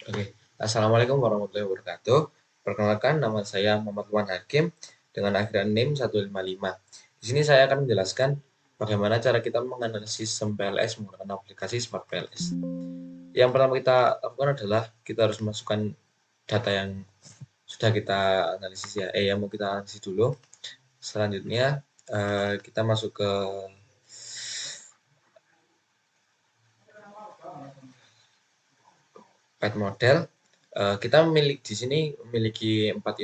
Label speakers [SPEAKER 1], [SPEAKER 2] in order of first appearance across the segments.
[SPEAKER 1] Oke, Assalamualaikum warahmatullahi wabarakatuh. Perkenalkan, nama saya Muhammad Luan Hakim dengan akhiran NIM 155. Di sini saya akan menjelaskan bagaimana cara kita menganalisis SEM PLS menggunakan aplikasi Smart PLS. Yang pertama kita lakukan adalah kita harus masukkan data yang sudah kita analisis ya, yang mau kita analisis dulu. Selanjutnya kita masuk ke pet model. Kita di sini memiliki empat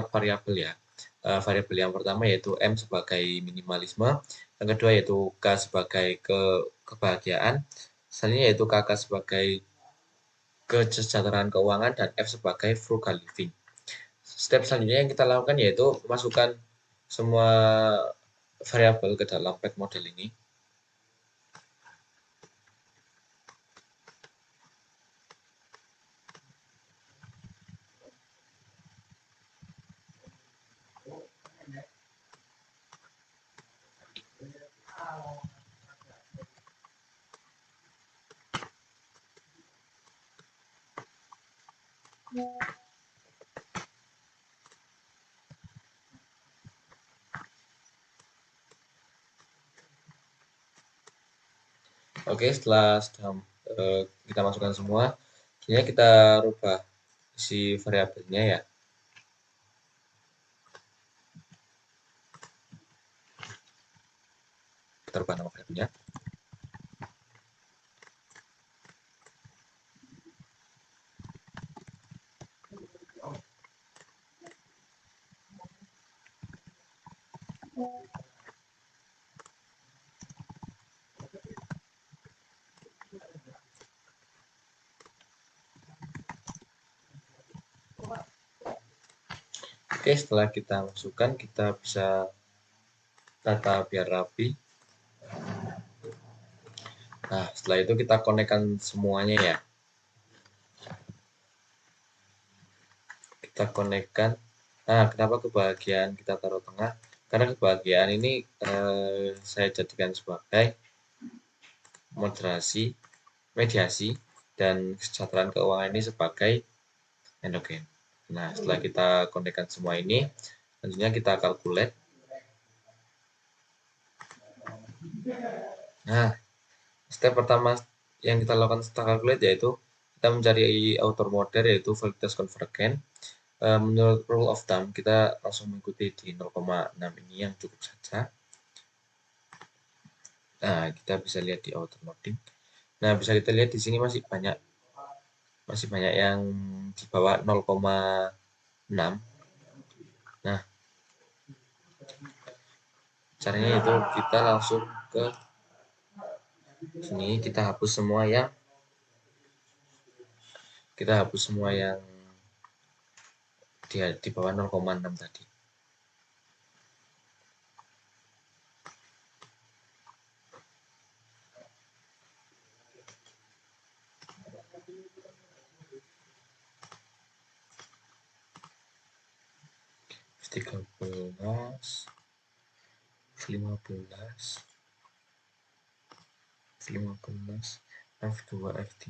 [SPEAKER 1] variabel ya. Variabel yang pertama yaitu M sebagai minimalisme, yang kedua yaitu K sebagai kebahagiaan, selanjutnya yaitu KK sebagai kesejahteraan keuangan, dan F sebagai frugal living. Step selanjutnya yang kita lakukan yaitu masukkan semua variabel ke dalam pet model ini. Oke, setelah kita masukkan semua, selanjutnya kita rubah isi variabelnya ya. Kita rubah nama variabelnya. Oke, setelah kita masukkan, kita bisa tata biar rapi. Nah, setelah itu kita konekkan semuanya ya. Kita konekkan. Nah, kenapa kebahagiaan kita taruh tengah? Karena kebahagiaan ini saya jadikan sebagai mediasi, dan kesejahteraan keuangan ini sebagai endogen. Nah, setelah kita konekkan semua ini, selanjutnya kita calculate. Nah, step pertama yang kita lakukan setelah calculate yaitu kita mencari outer model yaitu validitas convergen. Menurut rule of thumb kita langsung mengikuti di 0,6 ini yang cukup saja. Nah, kita bisa lihat di outer loading. Nah, bisa kita lihat di sini masih banyak yang di bawah 0,6. Nah, caranya itu kita langsung ke sini, kita hapus semua yang di bawah 0,6 tadi. F13, F15, F15, F2, F3.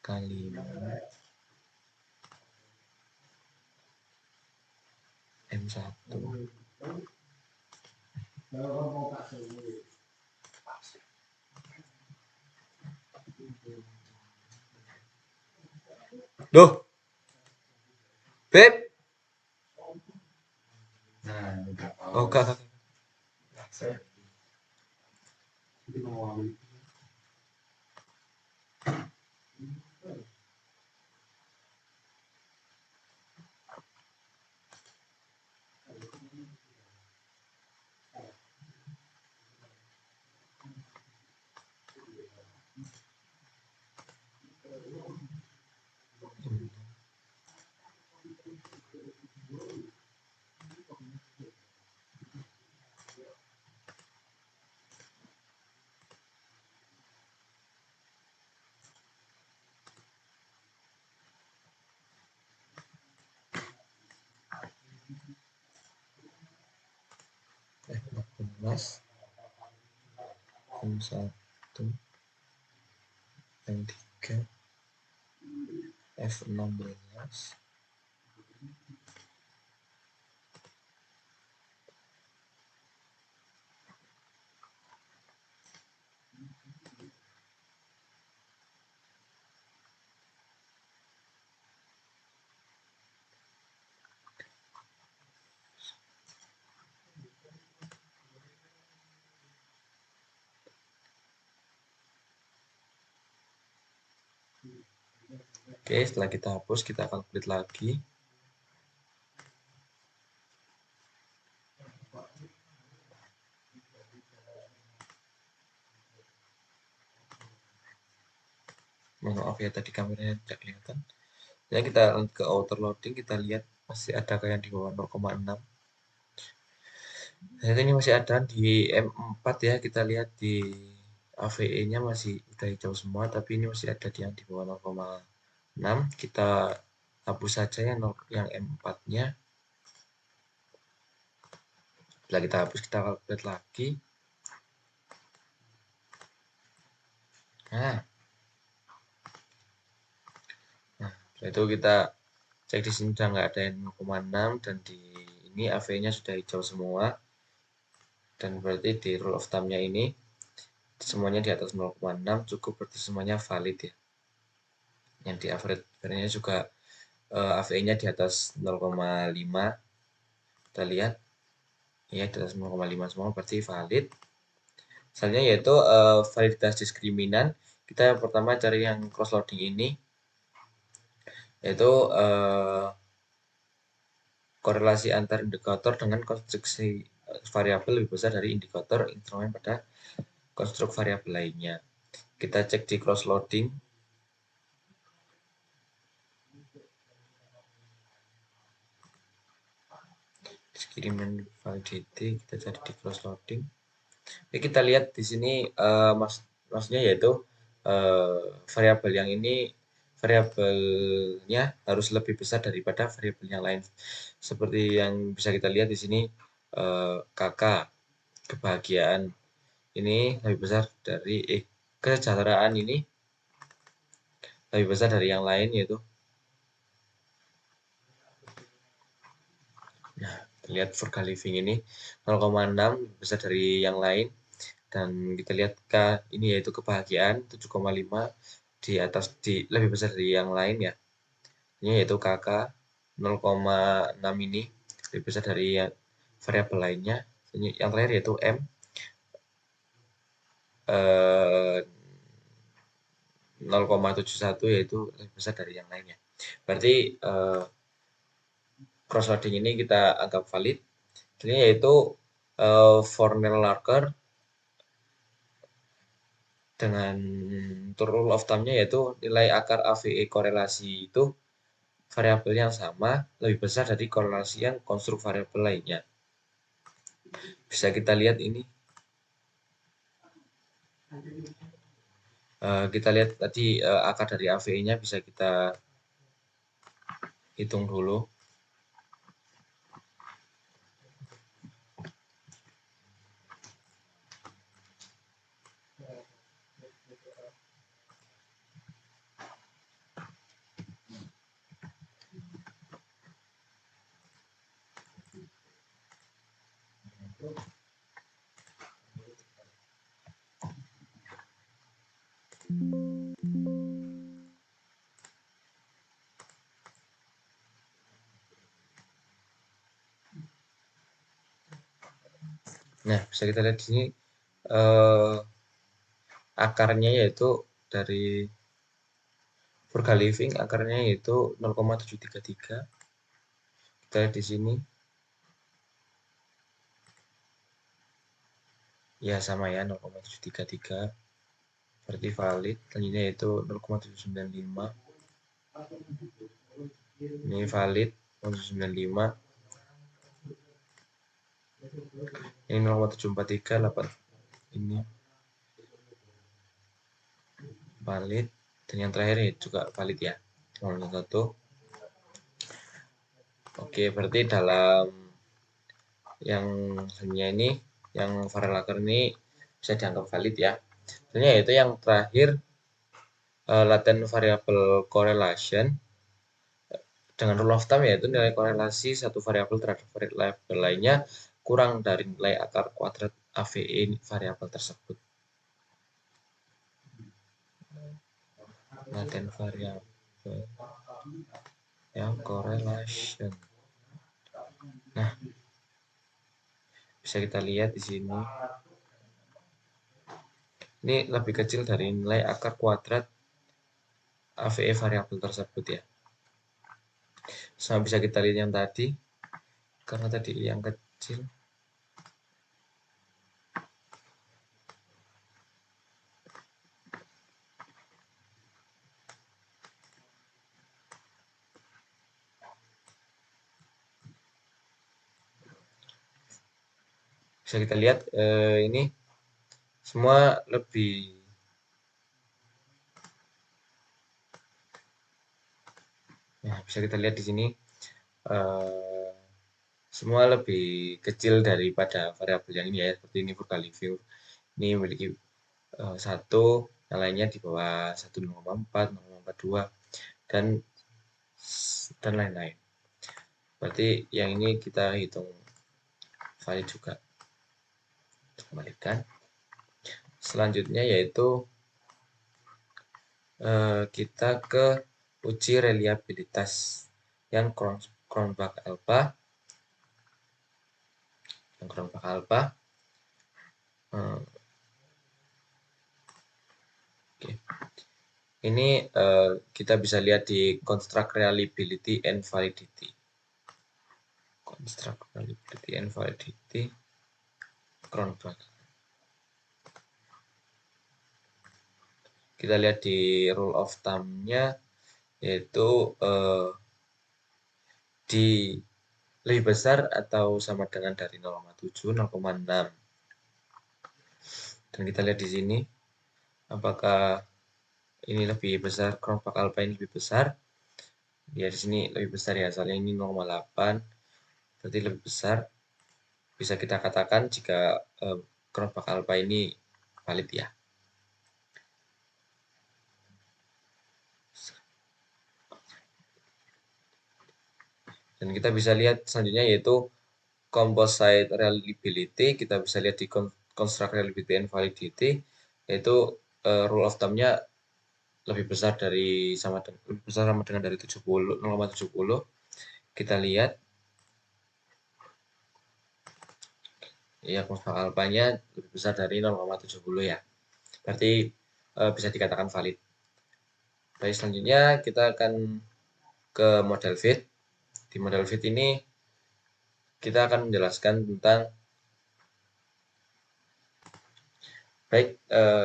[SPEAKER 1] Kali M1. Loh, Beb. Oh, Kak. F14. M1 M3 F16. Oke, setelah kita hapus, kita calculate lagi. Maaf ya, tadi kameranya tidak kelihatan. Ya, kita ke outer loading, kita lihat masih ada kayak yang di bawah 0,6. Nah, ini masih ada di M4 ya, kita lihat di AVE-nya masih udah hijau semua, tapi ini masih ada di yang di bawah 0,6. Kita hapus saja yang M4-nya. Setelah kita hapus, kita calculate lagi. Nah, setelah itu kita cek di sini udah nggak ada yang 0,6 dan di ini AV-nya sudah hijau semua. Dan berarti di rule of thumb-nya ini semuanya di atas 0,6 cukup, berarti semuanya valid ya. Yang di average value-nya juga AVE-nya di atas 0,5. Kita lihat ya di atas 0,5 semua, berarti valid. Selanjutnya yaitu validitas diskriminan. Kita pertama cari yang cross loading ini, yaitu korelasi antar indikator dengan konstruksi variabel lebih besar dari indikator instrumen pada konstruk variabel lainnya. Kita cek di cross loading. Discriminant validity, kita cari di cross loading. Jadi kita lihat di sini maksudnya yaitu variabel yang ini variabelnya harus lebih besar daripada variabel yang lain. Seperti yang bisa kita lihat di sini KK kebahagiaan ini lebih besar dari kesejahteraan ini lebih besar dari yang lain, yaitu nah lihat Frugal Living ini 0,6 besar dari yang lain. Dan kita lihat K ini yaitu kebahagiaan 7,5 di atas lebih besar dari yang lain ya. Ini yaitu KK 0,6 ini lebih besar dari variabel lainnya. Yang terakhir yaitu M 0,71 yaitu lebih besar dari yang lainnya. Berarti cross loading ini kita anggap valid. Ini yaitu Fornell-Larker dengan rule of thumb-nya yaitu nilai akar AVE korelasi itu variabel yang sama lebih besar dari korelasi yang konstruk variabel lainnya. Bisa kita lihat ini. Kita lihat tadi akar dari AVE-nya bisa kita hitung dulu. Nah, bisa kita lihat di sini akarnya yaitu dari Frugal Living akarnya yaitu 0,733. Kita lihat di sini. Ya sama ya 0,733. Berarti valid. Selanjutnya yaitu 0,795. Ini valid 0,795. Ini 0,743 ini valid, dan yang terakhir ini juga valid ya 0,1. Oke, berarti dalam yang selanjutnya ini yang Fornell-Larker ini bisa dianggap valid ya. Sebenarnya yaitu yang terakhir latent variable correlation dengan rule of thumb, yaitu nilai korelasi satu variabel terhadap variabel lainnya kurang dari nilai akar kuadrat AVE variabel tersebut. Latent variable ya correlation. Nah, bisa kita lihat di sini. Ini lebih kecil dari nilai akar kuadrat AVE variabel tersebut ya. Sama bisa kita lihat yang tadi, karena tadi yang kecil. Bisa kita lihat ini semua lebih bisa kita lihat di sini semua lebih kecil daripada variabel yang ini ya, seperti ini View ini memiliki 1, yang lainnya di bawah 1,4, 0,42 dan lain-lain. Berarti yang ini kita hitung valid juga. Kembalikan. Selanjutnya yaitu kita ke uji reliabilitas yang Cronbach alpha. Oke. Ini kita bisa lihat di construct reliability and validity. Construct reliability and validity Cronbach. Kita lihat di rule of thumb-nya, yaitu di lebih besar atau sama dengan dari 0,7, 0,6. Dan kita lihat di sini apakah ini lebih besar, Cronbach alpha ini lebih besar. Ya di sini lebih besar ya, soalnya ini 0,8, berarti lebih besar. Bisa kita katakan jika Cronbach alpha ini valid ya. Dan kita bisa lihat selanjutnya yaitu composite reliability. Kita bisa lihat di construct reliability and validity, yaitu rule of thumb-nya lebih besar sama dengan dari 0,70. Kita lihat ya, Cronbach alpha-nya lebih besar dari 0,70 ya. Berarti bisa dikatakan valid. Baik, selanjutnya kita akan ke model fit. Di model fit ini kita akan menjelaskan tentang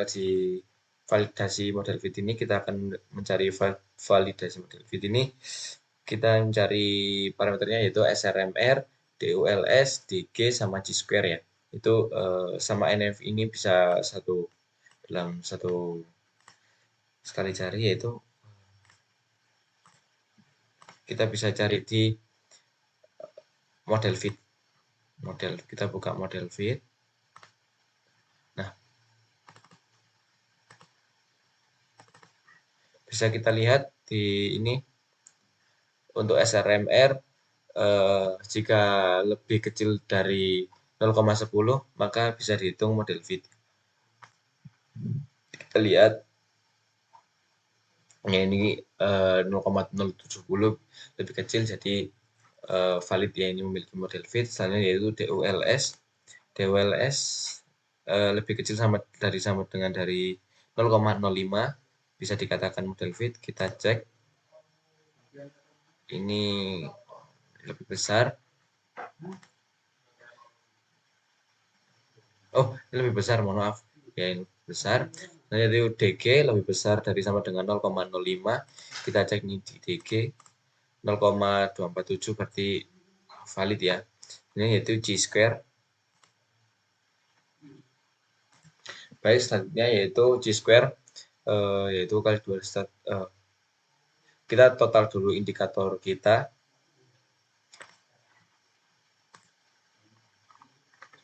[SPEAKER 1] di validasi model fit ini kita akan mencari validasi model fit ini. Kita mencari parameternya yaitu SRMR, DULS, DG, sama G-square ya. Itu sama NF ini bisa dalam satu sekali cari, yaitu kita bisa cari di model fit. Kita buka model fit. Nah, bisa kita lihat di ini untuk SRMR jika lebih kecil dari 0,10 maka bisa dihitung model fit. Kita lihat ya, ini 0,070 lebih kecil, jadi valid ya, ini memiliki model fit. Selanjutnya yaitu DULS. DULS lebih kecil sama dengan dari 0,05 bisa dikatakan model fit. Kita cek ini lebih besar. Oh, ini lebih besar, mohon maaf ya, ini besar. Nah, itu DG lebih besar dari sama dengan 0,05. Kita cek ini di DG 0,247, berarti valid ya. Ini yaitu G-square. Baik, selanjutnya yaitu G-square, yaitu kali 2 kita total dulu indikator kita.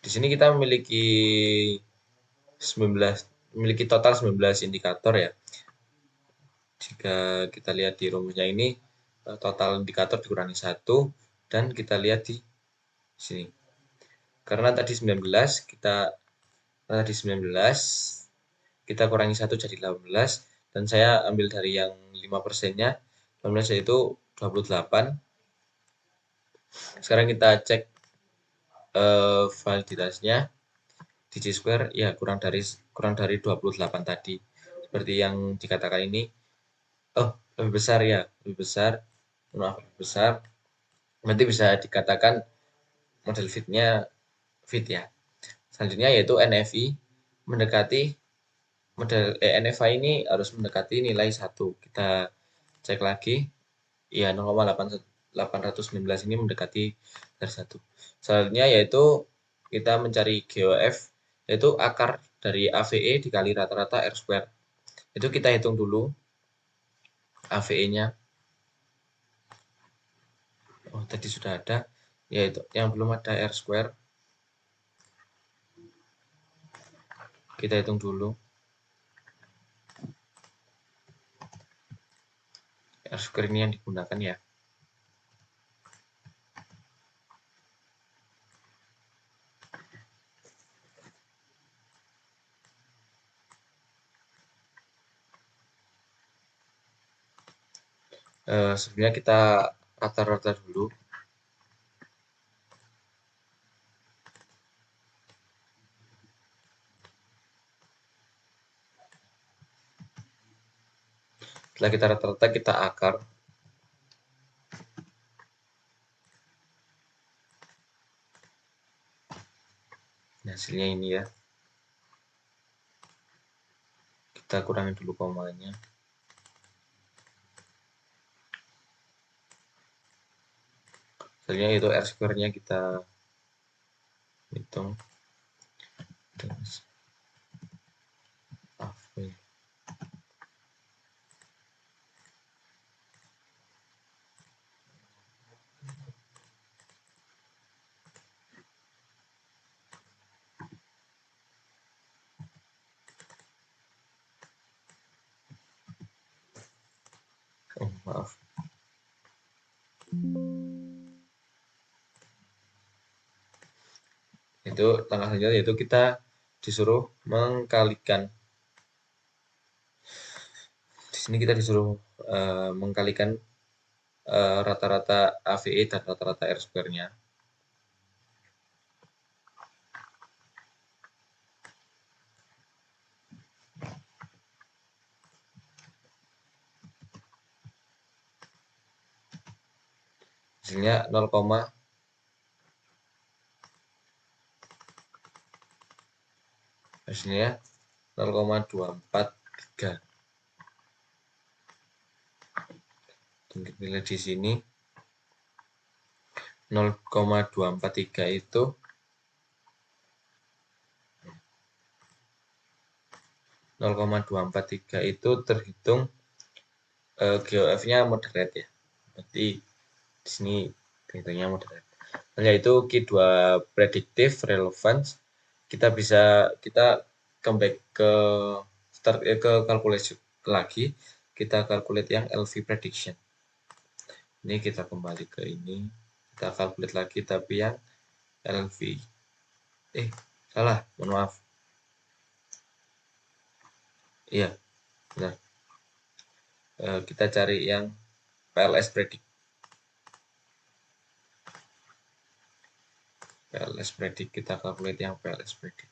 [SPEAKER 1] Di sini kita memiliki memiliki total 19 indikator ya. Jika kita lihat di rumusnya ini, total indikator dikurangi 1 dan kita lihat di sini. Karena tadi 19 kita kurangi 1 jadi 18 dan saya ambil dari yang 5%-nya. 18 yaitu 28. Sekarang kita cek validitasnya. Digit square ya kurang dari 28 tadi. Seperti yang dikatakan ini. Oh, lebih besar ya, lebih besar. Maaf, lebih besar. Nanti bisa dikatakan model fit-nya fit ya. Selanjutnya yaitu NFI mendekati NFI ini harus mendekati nilai 1. Kita cek lagi. Ya, 0,819 ini mendekati dari 1. Selanjutnya yaitu kita mencari GOF, yaitu akar dari AVE dikali rata-rata R square. Itu kita hitung dulu AVE-nya. Oh, tadi sudah ada. Yaitu yang belum ada R square. Kita hitung dulu. R square ini yang digunakan ya. Sebenarnya kita rata-rata dulu. Setelah kita rata-rata, kita akar. Hasilnya ini ya. Kita kurangi dulu komanya. Hasilnya itu R square-nya kita hitung. Oh, maaf. Itu langkah selanjutnya yaitu kita disuruh mengkalikan. Di sini kita disuruh mengkalikan rata-rata AVE dan rata-rata R square-nya. Hasilnya 0,24 3. Dan kita lihat di sini 0,243 itu terhitung GOF-nya moderate ya. Berarti di sini terhitungnya moderate. Yaitu Q2 predictive relevance. Kita comeback ke kalkulasi lagi. Kita calculate yang LV prediction. Ini kita kembali ke ini. Kita calculate lagi tapi yang LV. Salah, mohon maaf. Iya, benar. Kita cari yang PLS predict. PLS predict, kita calculate yang PLS predict.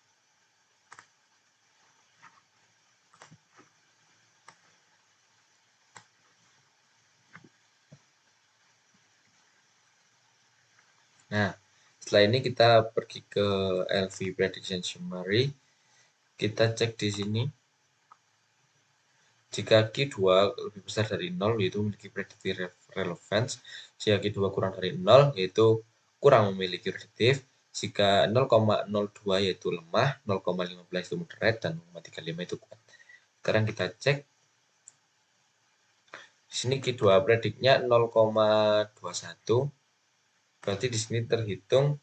[SPEAKER 1] Nah, setelah ini kita pergi ke LV prediction summary. Kita cek di sini. Jika Q2 lebih besar dari 0 yaitu memiliki predictive relevance. Jika Q2 kurang dari 0 yaitu kurang memiliki prediktif. Jika 0,02 yaitu lemah, 0,15 itu moderate, dan 0,35 itu kuat. Sekarang kita cek. Di sini Q2 prediknya 0,21. Berarti di sini terhitung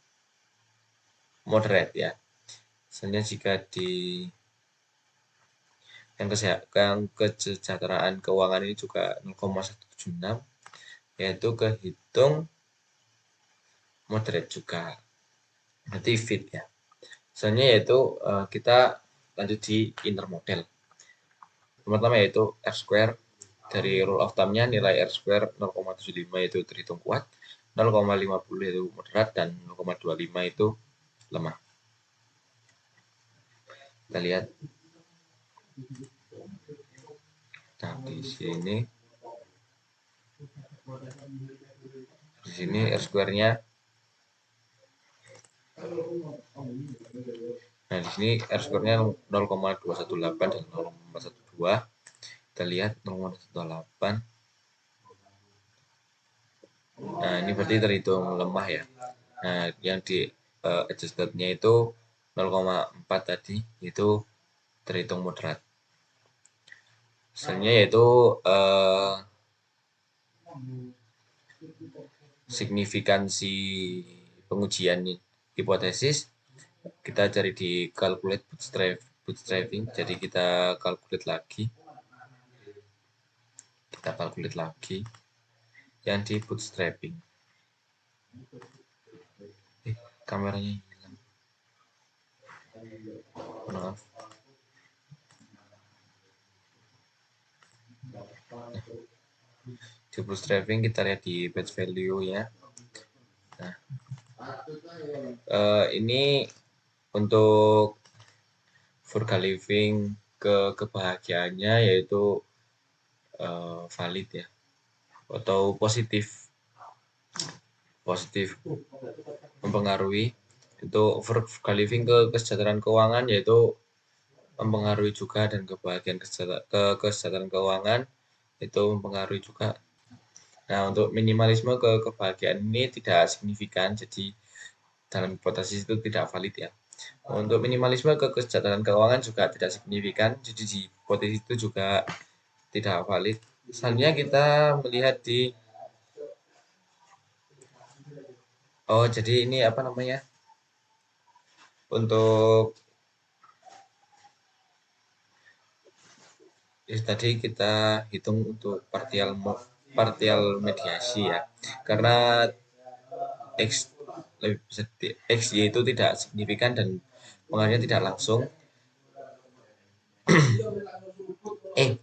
[SPEAKER 1] moderate ya. Misalnya jika di yang kesejahteraan keuangan ini juga 0,176, yaitu kehitung moderate juga. Nanti fit ya. Selanjutnya yaitu kita lanjut di inner model. Pertama yaitu R square. Dari rule of thumb-nya nilai R square 0,75 itu terhitung kuat, 0,50 itu moderat, dan 0,25 itu lemah. Kita lihat. Nah, di sini R square-nya. Nah, di sini R square-nya 0,218 dan 0,12. Kita lihat 0,18. Nah, ini berarti terhitung lemah ya. Nah, yang di adjusted-nya itu 0,4 tadi, itu terhitung moderat. Selanjutnya yaitu signifikansi pengujian hipotesis. Kita cari di calculate bootstrapping. Jadi kita calculate lagi yang di bootstrapping. Kameranya hilang. Maaf. Di bootstrapping kita lihat di batch value ya. Nah, ini untuk frugal living kebahagiaannya yaitu valid ya, atau positif mempengaruhi. Itu frugal living kesejahteraan keuangan yaitu mempengaruhi juga, dan kesejahteraan keuangan itu mempengaruhi juga. Nah, untuk minimalisme kebahagiaan ini tidak signifikan, jadi dalam hipotesis itu tidak valid ya. Untuk minimalisme kesejahteraan keuangan juga tidak signifikan, jadi di hipotesis itu juga tidak valid. Selanjutnya kita melihat di jadi ini apa namanya? Untuk tadi kita hitung untuk partial mediasi ya. Karena XY itu tidak signifikan dan pengaruhnya tidak langsung.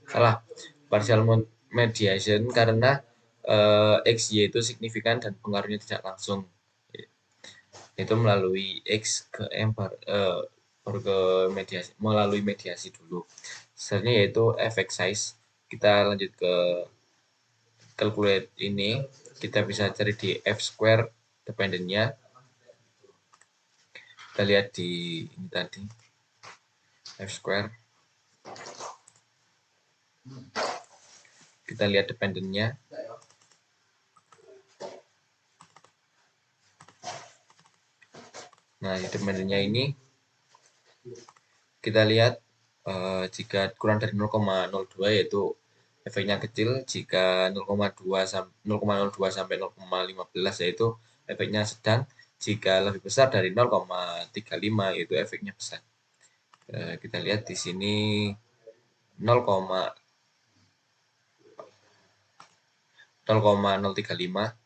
[SPEAKER 1] Salah. Partial mediation karena XY itu signifikan dan pengaruhnya tidak langsung. Itu melalui X ke M baru ke mediasi, melalui mediasi dulu. Selanjutnya yaitu effect size. Kita lanjut ke calculate ini. Kita bisa cari di F square dependent-nya. Kita lihat di ini tadi. F square. Kita lihat dependent-nya. Nah, dependent-nya ini kita lihat jika kurang dari 0,02 yaitu efeknya kecil, jika 0,02 sampai 0,15 yaitu efeknya sedang, jika lebih besar dari 0,35 itu efeknya besar. Kita lihat di sini 0,035,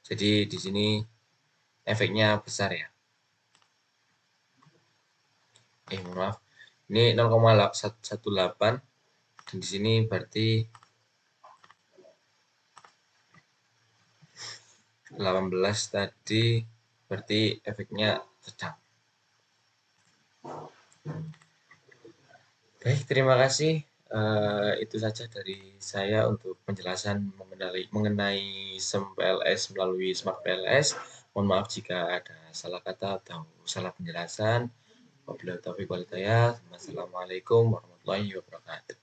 [SPEAKER 1] jadi di sini efeknya besar ya. Maaf, ini 0,18 dan di sini berarti 18 tadi berarti efeknya sedang. Baik, terima kasih. Itu saja dari saya untuk penjelasan mengenai SEM PLS melalui Smart PLS. Mohon maaf jika ada salah kata atau salah penjelasan. Wabillahi taufiq wal hidayah. Wassalamualaikum warahmatullahi wabarakatuh.